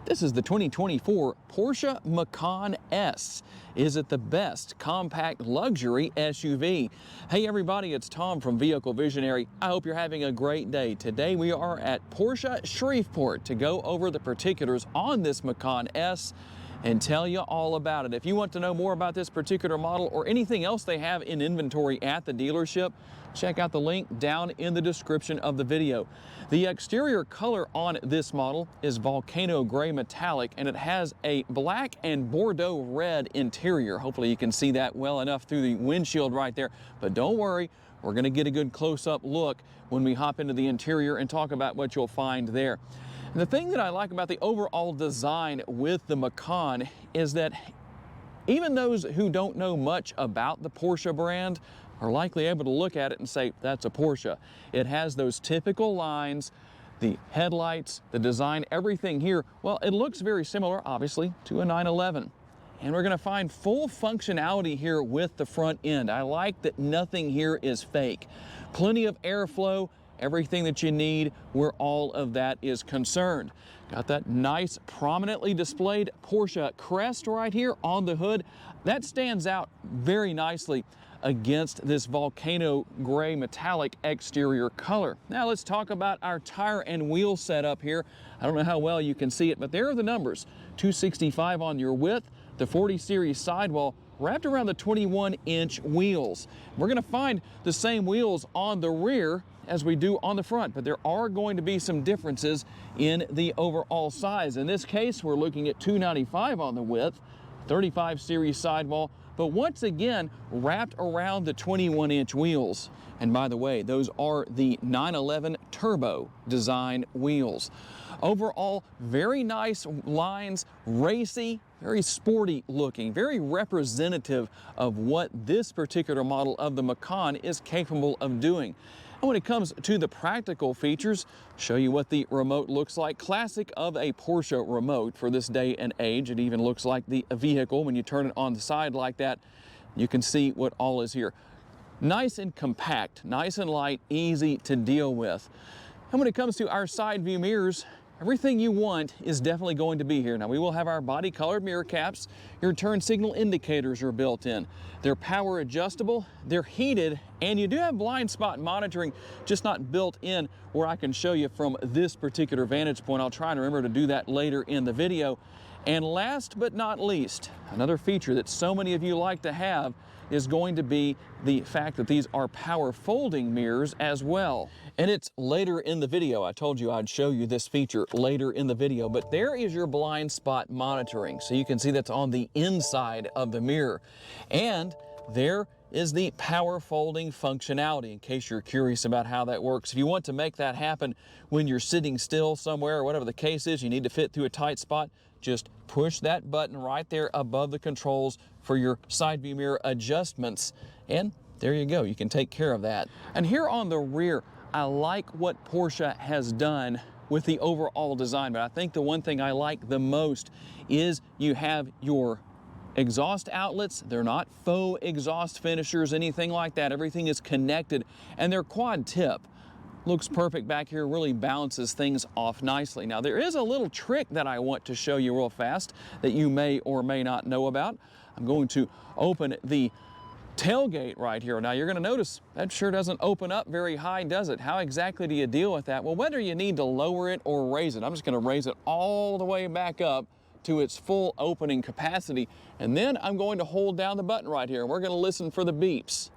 This is the 2024 Porsche Macan S. Is it the best compact luxury SUV? Hey everybody, it's Tom from Vehicle Visionary. I hope you're having a great day. Today we are at Porsche Shreveport to go over the particulars on this Macan S and tell you all about it. If you want to know more about this particular model or anything else they have in inventory at the dealership, check out the link down in the description of the video. The exterior color on this model is volcano gray metallic, and it has a black and Bordeaux red interior. Hopefully you can see that well enough through the windshield right there, but don't worry, we're going to get a good close-up look when we hop into the interior and talk about what you'll find there. And the thing that I like about the overall design with the Macan is that even those who don't know much about the Porsche brand are likely able to look at it and say, that's a Porsche. It has those typical lines, the headlights, the design, everything here. Well, it looks very similar, obviously, to a 911. And we're going to find full functionality here with the front end. I like that nothing here is fake. Plenty of airflow, everything that you need where all of that is concerned. Got that nice prominently displayed Porsche crest right here on the hood. That stands out very nicely against this volcano gray metallic exterior color. Now let's talk about our tire and wheel setup here. I don't know how well you can see it, but there are the numbers. 265 on your width, the 40 series sidewall wrapped around the 21-inch wheels. We're going to find the same wheels on the rear as we do on the front, but there are going to be some differences in the overall size. In this case, we're looking at 295 on the width, 35 series sidewall, but once again wrapped around the 21-inch wheels. And by the way, those are the 911 turbo design wheels. Overall, very nice lines, racy, very sporty looking, very representative of what this particular model of the Macan is capable of doing. And when it comes to the practical features, show you what the remote looks like. Classic of a Porsche remote for this day and age. It even looks like the vehicle when you turn it on the side like that. You can see what all is here. Nice and compact, nice and light, easy to deal with. And when it comes to our side view mirrors, everything you want is definitely going to be here. Now we will have our body colored mirror caps. Your turn signal indicators are built in. They're power adjustable, they're heated, and you do have blind spot monitoring, just not built in where I can show you from this particular vantage point. I'll try and remember to do that later in the video. And last but not least, another feature that so many of you like to have is going to be the fact that these are power folding mirrors as well. And it's later in the video. I told you I'd show you this feature later in the video, but there is your blind spot monitoring. So you can see that's on the inside of the mirror. And there is the power folding functionality, in case you're curious about how that works. If you want to make that happen when you're sitting still somewhere or whatever the case is, you need to fit through a tight spot, just push that button right there above the controls for your side view mirror adjustments, and there you go, you can take care of that. And here on the rear, I like what Porsche has done with the overall design, but I think the one thing I like the most is you have your exhaust outlets. They're not faux exhaust finishers, anything like that. Everything is connected, and they're quad tip. Looks perfect back here, really balances things off nicely. Now there is a little trick that I want to show you real fast that you may or may not know about. I'm going to open the tailgate right here. Now you're going to notice that sure doesn't open up very high, does it? How exactly do you deal with that? Well, whether you need to lower it or raise it, I'm just going to raise it all the way back up to its full opening capacity, and then I'm going to hold down the button right here, and we're going to listen for the beeps.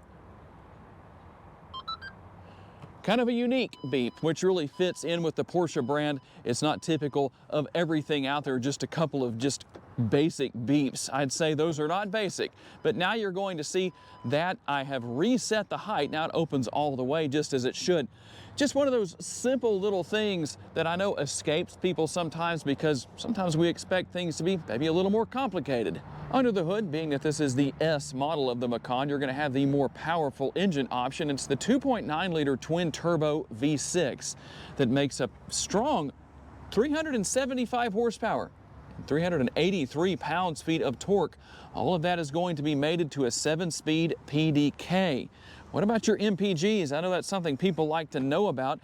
Kind of a unique beep, which really fits in with the Porsche brand. It's not typical of everything out there, just a couple of just basic beeps. I'd say those are not basic, but now you're going to see that I have reset the height. Now it opens all the way just as it should. Just one of those simple little things that I know escapes people sometimes, because sometimes we expect things to be maybe a little more complicated. Under the hood, being that this is the S model of the Macan, you're going to have the more powerful engine option. It's the 2.9 liter twin turbo V6 that makes a strong 375 horsepower. 383 pounds-feet of torque. All of that is going to be mated to a 7-speed PDK. What about your MPGs? I know that's something people like to know about.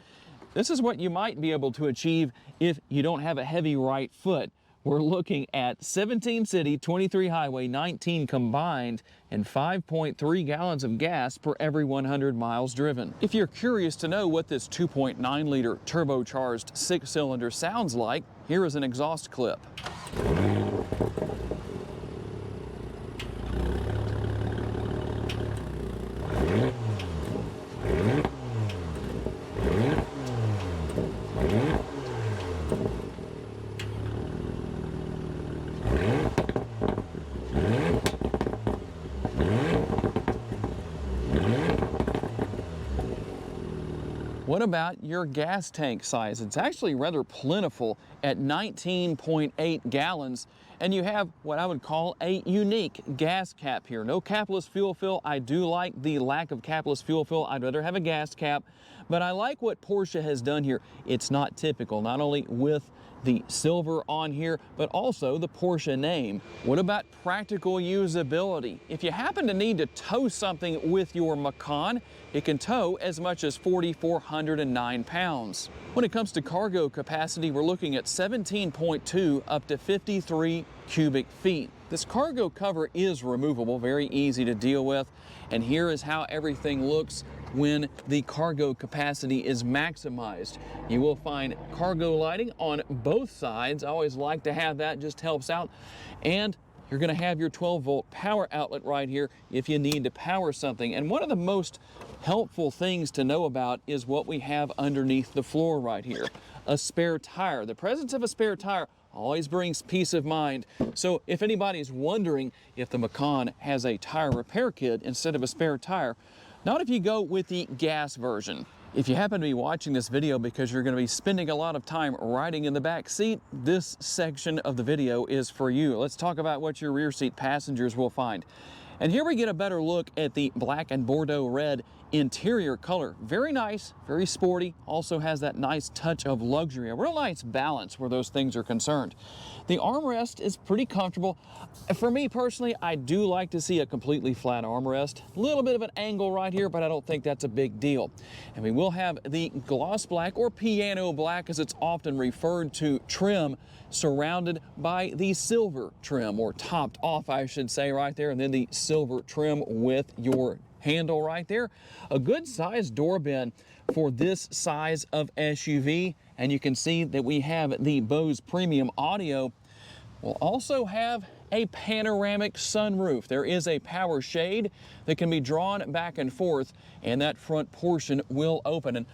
This is what you might be able to achieve if you don't have a heavy right foot. we're looking at 17 city, 23 highway, 19 combined, and 5.3 gallons of gas per every 100 miles driven. If you're curious to know what this 2.9 liter turbocharged 6-cylinder sounds like, here is an exhaust clip. What about your gas tank size? It's actually rather plentiful at 19.8 gallons, and you have what I would call a unique gas cap here. No capless fuel fill. I do like the lack of capless fuel fill. I'd rather have a gas cap, but I like what Porsche has done here. It's not typical, not only with the silver on here, but also the Porsche name. What about practical usability? If you happen to need to tow something with your Macan, it can tow as much as 4,409 pounds. When it comes to cargo capacity, we're looking at 17.2 up to 53 cubic feet. This cargo cover is removable, very easy to deal with, and here is how everything looks when the cargo capacity is maximized. You will find cargo lighting on both sides. I always like to have that, just helps out. And you're going to have your 12-volt power outlet right here if you need to power something. And one of the most helpful things to know about is what we have underneath the floor right here, a spare tire. The presence of a spare tire always brings peace of mind. So if anybody's wondering if the Macan has a tire repair kit instead of a spare tire, not if you go with the gas version. If you happen to be watching this video because you're going to be spending a lot of time riding in the back seat, this section of the video is for you. Let's talk about what your rear seat passengers will find. And here we get a better look at the black and Bordeaux red interior color. Very nice, very sporty, also has that nice touch of luxury, a real nice balance where those things are concerned. The armrest is pretty comfortable. For me personally, I do like to see a completely flat armrest. A little bit of an angle right here, but I don't think that's a big deal. And we will have the gloss black, or piano black as it's often referred to, trim surrounded by the silver trim, or topped off I should say right there, and then the silver trim with your handle right there. A good sized door bin for this size of SUV, and you can see that we have the Bose premium audio. We'll also have a panoramic sunroof. There is a power shade that can be drawn back and forth, and that front portion will open. And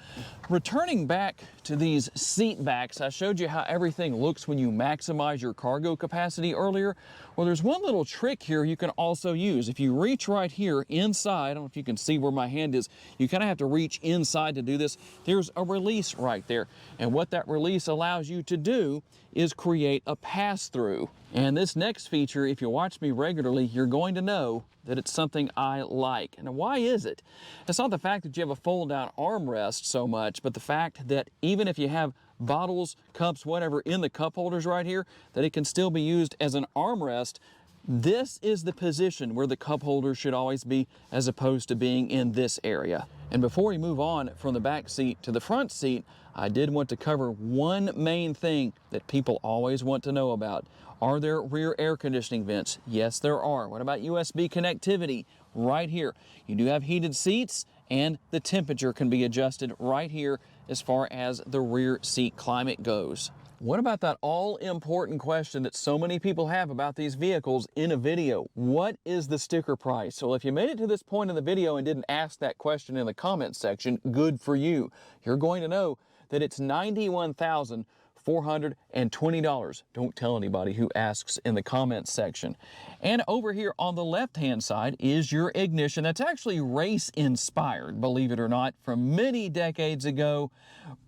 returning back to these seat backs, I showed you how everything looks when you maximize your cargo capacity earlier. Well, there's one little trick here you can also use. If you reach right here inside, I don't know if you can see where my hand is, you kind of have to reach inside to do this. There's a release right there. And what that release allows you to do is create a pass-through. And this next feature, if you watch me regularly, you're going to know that it's something I like. And why is it? It's not the fact that you have a fold-down armrest so much, but the fact that even if you have bottles, cups, whatever in the cup holders right here, that it can still be used as an armrest. This is the position where the cup holder should always be, as opposed to being in this area. And before we move on from the back seat to the front seat, I did want to cover one main thing that people always want to know about. Are there rear air conditioning vents? Yes, there are. What about USB connectivity? Right here. You do have heated seats, and the temperature can be adjusted right here as far as the rear seat climate goes. What about that all-important question that so many people have about these vehicles in a video? What is the sticker price? Well, if you made it to this point in the video and didn't ask that question in the comments section, good for you. You're going to know that it's $91,420. Don't tell anybody who asks in the comments section. And over here on the left-hand side is your ignition. That's actually race-inspired, believe it or not, from many decades ago,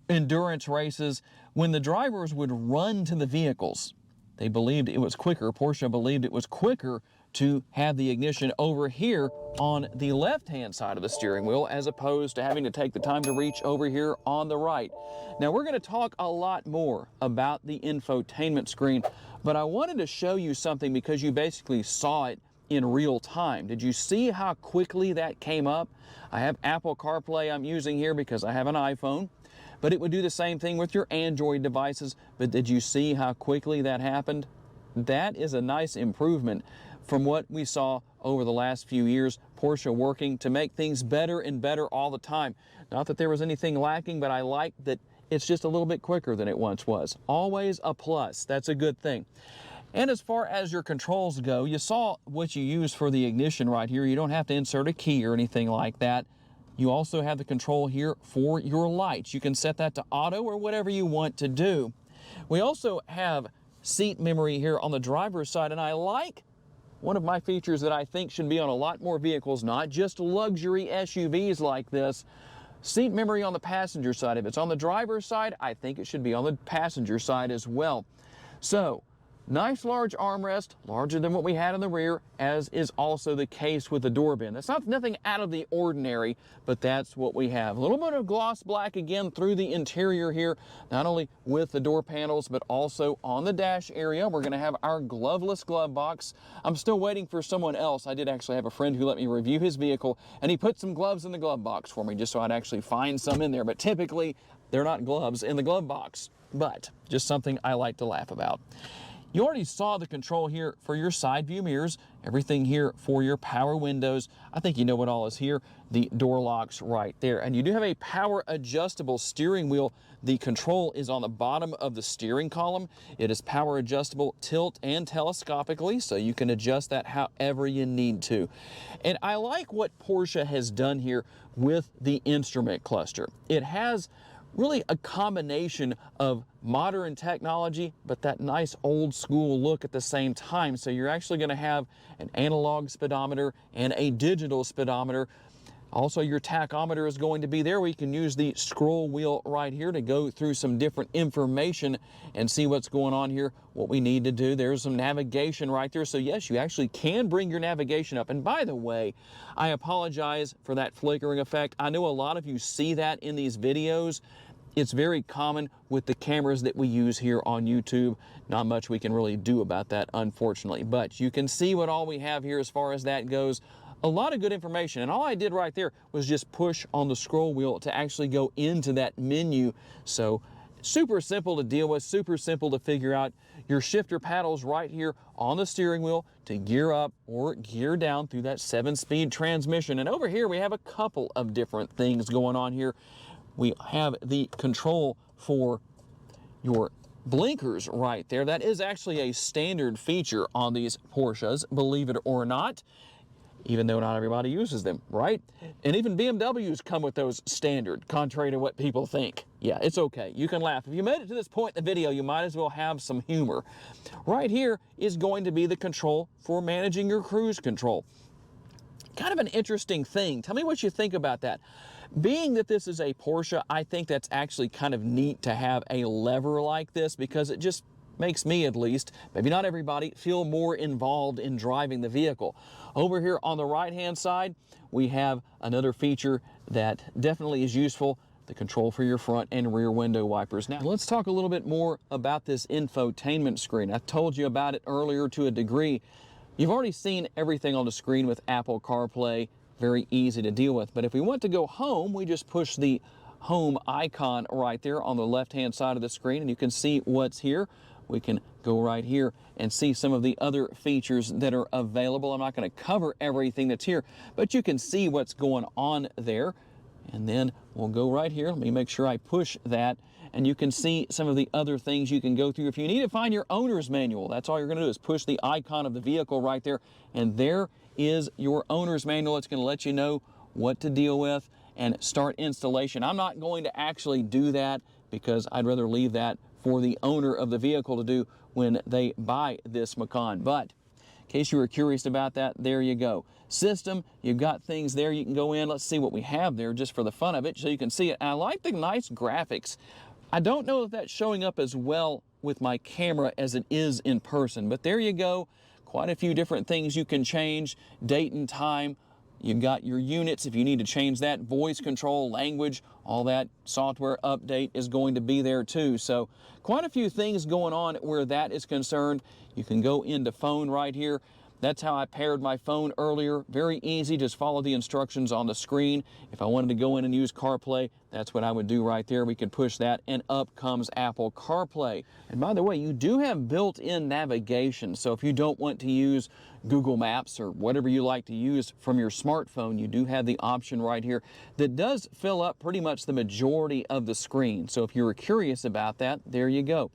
endurance races, when the drivers would run to the vehicles. They believed it was quicker, Porsche believed it was quicker to have the ignition over here on the left-hand side of the steering wheel, as opposed to having to take the time to reach over here on the right. Now, we're going to talk a lot more about the infotainment screen, but I wanted to show you something because you basically saw it in real time. Did you see how quickly that came up? I have Apple CarPlay I'm using here because I have an iPhone, but it would do the same thing with your Android devices. But did you see how quickly that happened? that is a nice improvement from what we saw over the last few years. Porsche working to make things better and better all the time. Not that there was anything lacking, but I like that it's just a little bit quicker than it once was. Always a plus. That's a good thing. And as far as your controls go, you saw what you use for the ignition right here. You don't have to insert a key or anything like that. You also have the control here for your lights. You can set that to auto or whatever you want to do. We also have seat memory here on the driver's side, and I like one of my features that I think should be on a lot more vehicles, not just luxury SUVs like this. Seat memory on the passenger side. If it's on the driver's side, I think it should be on the passenger side as well. So, nice large armrest, larger than what we had in the rear, as is also the case with the door bin. That's nothing out of the ordinary, but that's what we have. A little bit of gloss black again through the interior here, not only with the door panels, but also on the dash area. We're going to have our gloveless glove box. I'm still waiting for someone else. I did actually have a friend who let me review his vehicle, and he put some gloves in the glove box for me, just so I'd actually find some in there. But typically, they're not gloves in the glove box, but just something I like to laugh about. You already saw the control here for your side view mirrors, everything here for your power windows. I think you know what all is here. The door locks right there. And you do have a power adjustable steering wheel. The control is on the bottom of the steering column. It is power adjustable tilt and telescopically, so you can adjust that however you need to. And I like what Porsche has done here with the instrument cluster. It has really a combination of modern technology, but that nice old school look at the same time. So you're actually going to have an analog speedometer and a digital speedometer. Also, your tachometer is going to be there. We can use the scroll wheel right here to go through some different information and see what's going on here, what we need to do. There's some navigation right there. So yes, you actually can bring your navigation up. And by the way, I apologize for that flickering effect. I know a lot of you see that in these videos. It's very common with the cameras that we use here on YouTube. Not much we can really do about that, unfortunately. But you can see what all we have here as far as that goes. A lot of good information, and all I did right there was just push on the scroll wheel to actually go into that menu. So super simple to deal with, super simple to figure out. Your shifter paddles right here on the steering wheel to gear up or gear down through that 7-speed transmission. And over here we have a couple of different things going on here. We have the control for your blinkers right there. That is actually a standard feature on these Porsches, believe it or not, even though not everybody uses them, right? And even BMWs come with those standard, contrary to what people think. Yeah, it's okay. You can laugh. If you made it to this point in the video, you might as well have some humor. Right here is going to be the control for managing your cruise control. Kind of an interesting thing. Tell me what you think about that. Being that this is a Porsche, I think that's actually kind of neat to have a lever like this, because it just makes me, at least, maybe not everybody, feel more involved in driving the vehicle. Over here on the right-hand side, we have another feature that definitely is useful, the control for your front and rear window wipers. Now, let's talk a little bit more about this infotainment screen. I told you about it earlier to a degree. You've already seen everything on the screen with Apple CarPlay, very easy to deal with. But if we want to go home, we just push the home icon right there on the left-hand side of the screen, and you can see what's here. We can go right here and see some of the other features that are available. I'm not going to cover everything that's here, but you can see what's going on there. And then we'll go right here. Let me make sure I push that. And you can see some of the other things you can go through. If you need to find your owner's manual, that's all you're going to do is push the icon of the vehicle right there. And there is your owner's manual. It's going to let you know what to deal with and start installation. I'm not going to actually do that because I'd rather leave that for the owner of the vehicle to do when they buy this Macan. But in case you were curious about that, there you go. System, you've got things there you can go in. Let's see what we have there just for the fun of it so you can see it. And I like the nice graphics. I don't know if that's showing up as well with my camera as it is in person, but there you go. Quite a few different things you can change, date and time. You've got your units if you need to change that, voice control, language, all that software update is going to be there too. So quite a few things going on where that is concerned. You can go into phone right here. That's how I paired my phone earlier. Very easy, just follow the instructions on the screen. If I wanted to go in and use CarPlay, that's what I would do right there. We could push that and up comes Apple CarPlay. And by the way, you do have built-in navigation. So if you don't want to use Google Maps or whatever you like to use from your smartphone, you do have the option right here that does fill up pretty much the majority of the screen. So if you were curious about that, there you go.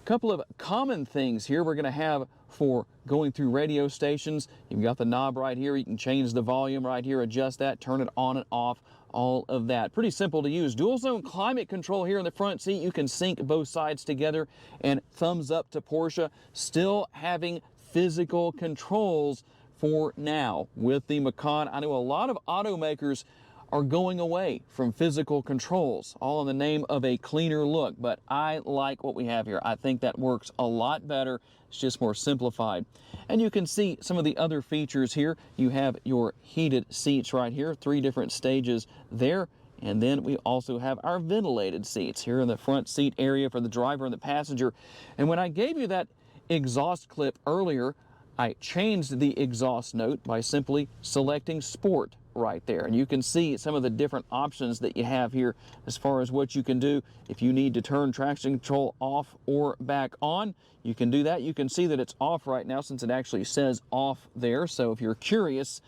Couple of common things here we're going to have for going through radio stations. You've got the knob right here. You can change the volume right here, adjust that, turn it on and off, all of that. Pretty simple to use. Dual zone climate control here in the front seat. You can sync both sides together, and thumbs up to Porsche. Still having physical controls for now with the Macan. I know a lot of automakers are going away from physical controls, all in the name of a cleaner look, but I like what we have here. I think that works a lot better. It's just more simplified. And you can see some of the other features here. You have your heated seats right here, 3 different stages there. And then we also have our ventilated seats here in the front seat area for the driver and the passenger. And when I gave you that exhaust clip earlier, I changed the exhaust note by simply selecting Sport right there. And you can see some of the different options that you have here as far as what you can do. If you need to turn traction control off or back on, you can do that. You can see that it's off right now since it actually says off there. So if you're curious,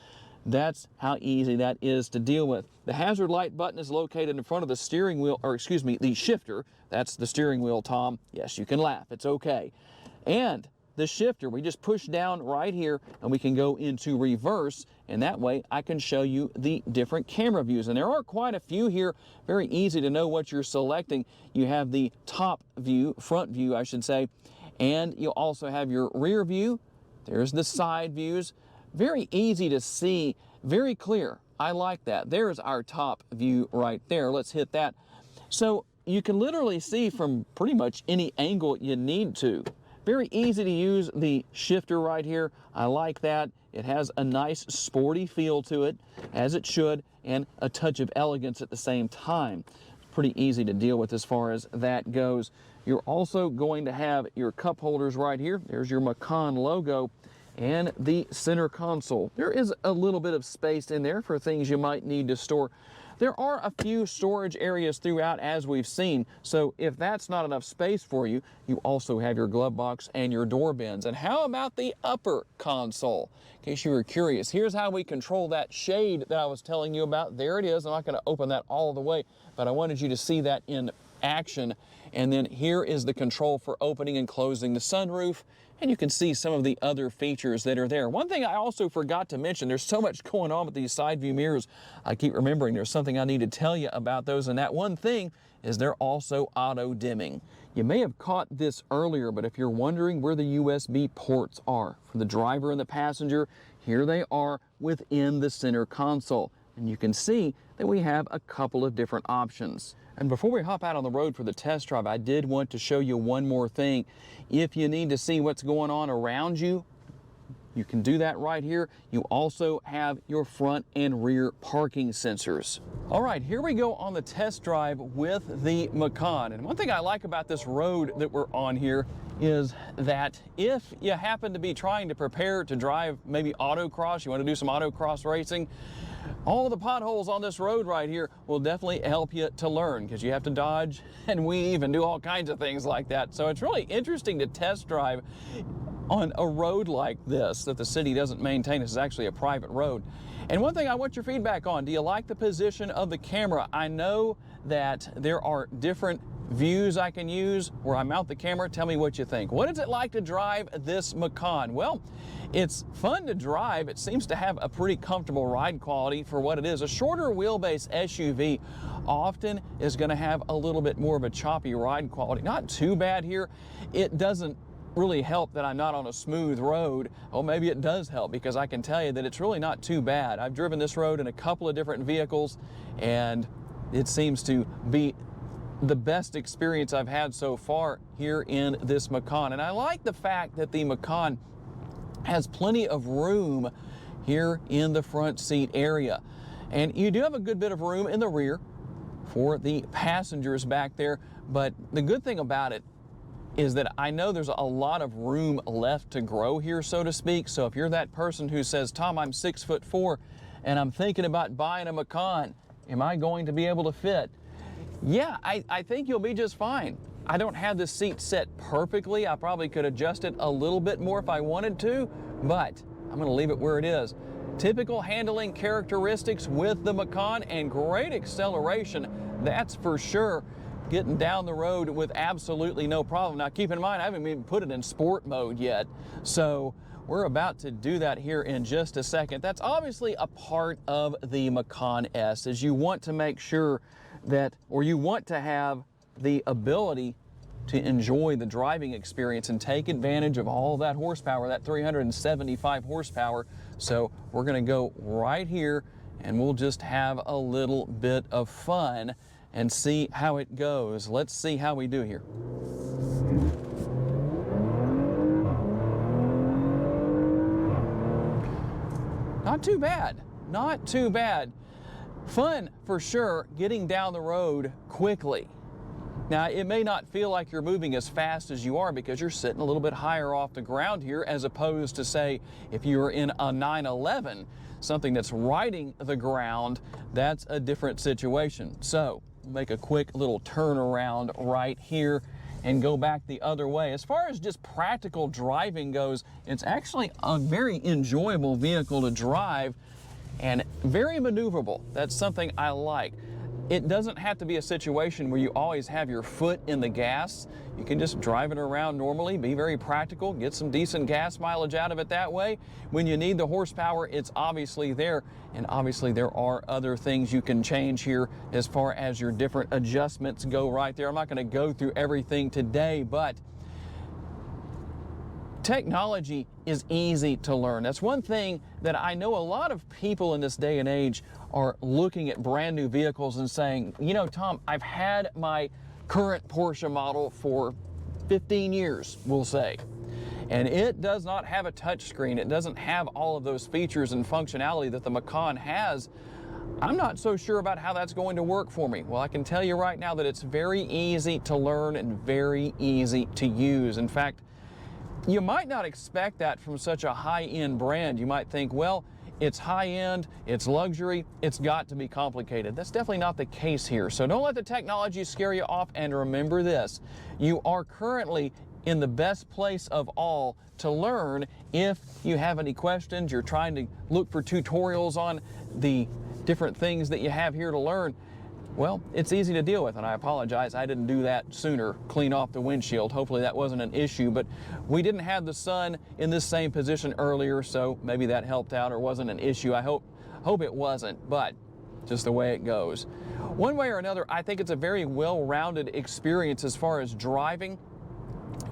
that's how easy that is to deal with. The hazard light button is located in front of the steering wheel, or excuse me, the shifter. That's the steering wheel, Tom. Yes, you can laugh. It's okay. And the shifter, we just push down right here and we can go into reverse, and that way I can show you the different camera views. And there are quite a few here, very easy to know what you're selecting. You have the top view, front view I should say, and you also have your rear view. There's the side views. Very easy to see, very clear. I like that. There's our top view right there. Let's hit that. So you can literally see from pretty much any angle you need to. Very easy to use the shifter right here. I like that. It has a nice sporty feel to it, as it should, and a touch of elegance at the same time. Pretty easy to deal with as far as that goes. You're also going to have your cup holders right here. There's your Macan logo and the center console. There is a little bit of space in there for things you might need to store. There are a few storage areas throughout, as we've seen, so if that's not enough space for you, you also have your glove box and your door bins. And how about the upper console? In case you were curious, here's how we control that shade that I was telling you about. There it is. I'm not going to open that all the way, but I wanted you to see that in action. And then here is the control for opening and closing the sunroof. And you can see some of the other features that are there. One thing I also forgot to mention, there's so much going on with these side view mirrors. I keep remembering there's something I need to tell you about those, and that one thing is they're also auto dimming. You may have caught this earlier, but if you're wondering where the USB ports are for the driver and the passenger, here they are within the center console. And you can see that we have a couple of different options. And before we hop out on the road for the test drive, I did want to show you one more thing. If you need to see what's going on around you, you can do that right here. You also have your front and rear parking sensors. All right, here we go on the test drive with the Macan. And one thing I like about this road that we're on here is that if you happen to be trying to prepare to drive maybe autocross, you want to do some autocross racing, all of the potholes on this road right here will definitely help you to learn, because you have to dodge and weave and do all kinds of things like that. So it's really interesting to test drive on a road like this that the city doesn't maintain. This is actually a private road. And one thing I want your feedback on, do you like the position of the camera? I know that there are different views I can use where I mount the camera. Tell me what you think. What is it like to drive this Macan? Well, it's fun to drive. It seems to have a pretty comfortable ride quality for what it is. A shorter wheelbase SUV often is going to have a little bit more of a choppy ride quality. Not too bad here. It doesn't really help that I'm not on a smooth road. Well, maybe it does help, because I can tell you that it's really not too bad. I've driven this road in a couple of different vehicles, and it seems to be the best experience I've had so far here in this Macan. And I like the fact that the Macan has plenty of room here in the front seat area. And you do have a good bit of room in the rear for the passengers back there. But the good thing about it, is that I know there's a lot of room left to grow here, so to speak. So if you're that person who says, Tom, I'm 6'4" and I'm thinking about buying a Macan, am I going to be able to fit? Yeah, I think you'll be just fine. I don't have the seat set perfectly. I probably could adjust it a little bit more if I wanted to, but I'm going to leave it where it is. Typical handling characteristics with the Macan and great acceleration, that's for sure. Getting down the road with absolutely no problem. Now keep in mind, I haven't even put it in sport mode yet, so we're about to do that here in just a second. That's obviously a part of the Macan S, is you want to make sure that, or you want to have the ability to enjoy the driving experience and take advantage of all that horsepower, that 375 horsepower. So we're going to go right here and we'll just have a little bit of fun and see how it goes. Let's see how we do here. Not too bad, not too bad. Fun for sure, getting down the road quickly. Now, it may not feel like you're moving as fast as you are because you're sitting a little bit higher off the ground here, as opposed to, say, if you were in a 911, something that's riding the ground, that's a different situation. So, make a quick little turnaround right here and go back the other way. As far as just practical driving goes, it's actually a very enjoyable vehicle to drive and very maneuverable. That's something I like. It doesn't have to be a situation where you always have your foot in the gas. You can just drive it around normally, be very practical, get some decent gas mileage out of it that way. When you need the horsepower, it's obviously there. And obviously there are other things you can change here as far as your different adjustments go right there. I'm not going to go through everything today, but technology is easy to learn. That's one thing that I know a lot of people in this day and age are looking at brand new vehicles and saying, you know, Tom, I've had my current Porsche model for 15 years, we'll say, and it does not have a touchscreen. It doesn't have all of those features and functionality that the Macan has. I'm not so sure about how that's going to work for me. Well, I can tell you right now that it's very easy to learn and very easy to use. In fact, you might not expect that from such a high-end brand. You might think, well, it's high-end, it's luxury, it's got to be complicated. That's definitely not the case here. So don't let the technology scare you off, and remember this: you are currently in the best place of all to learn. If you have any questions, you're trying to look for tutorials on the different things that you have here to learn, well, it's easy to deal with, and I apologize I didn't do that sooner, clean off the windshield. Hopefully that wasn't an issue, but we didn't have the sun in this same position earlier, so maybe that helped out or wasn't an issue. I hope it wasn't, but just the way it goes. One way or another, I think it's a very well-rounded experience as far as driving.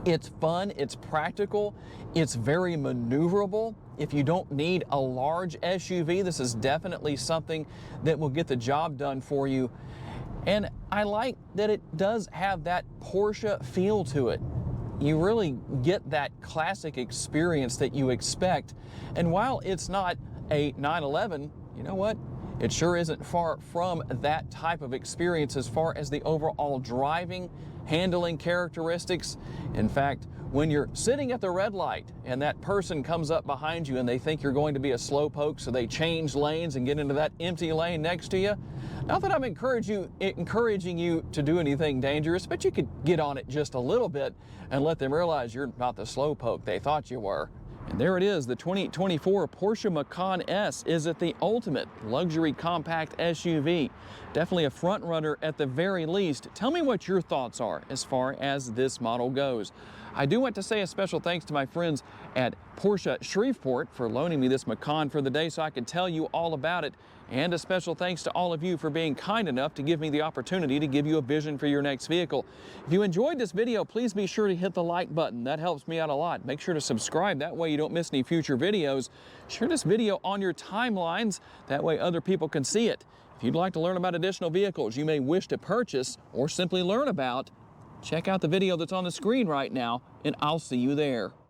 It's fun, it's practical, it's very maneuverable. If you don't need a large SUV, this is definitely something that will get the job done for you. And I like that it does have that Porsche feel to it. You really get that classic experience that you expect. And while it's not a 911, you know what? It sure isn't far from that type of experience as far as the overall driving, handling characteristics. In fact, when you're sitting at the red light and that person comes up behind you and they think you're going to be a slowpoke, so they change lanes and get into that empty lane next to you. Not that I'm encouraging you to do anything dangerous, but you could get on it just a little bit and let them realize you're not the slowpoke they thought you were. And there it is, the 2024 Porsche Macan S. Is it the ultimate luxury compact SUV? Definitely a front runner at the very least. Tell me what your thoughts are as far as this model goes. I do want to say a special thanks to my friends at Porsche Shreveport for loaning me this Macan for the day so I could tell you all about it. And a special thanks to all of you for being kind enough to give me the opportunity to give you a vision for your next vehicle. If you enjoyed this video, please be sure to hit the like button. That helps me out a lot. Make sure to subscribe. That way you don't miss any future videos. Share this video on your timelines. That way other people can see it. If you'd like to learn about additional vehicles you may wish to purchase or simply learn about, check out the video that's on the screen right now, and I'll see you there.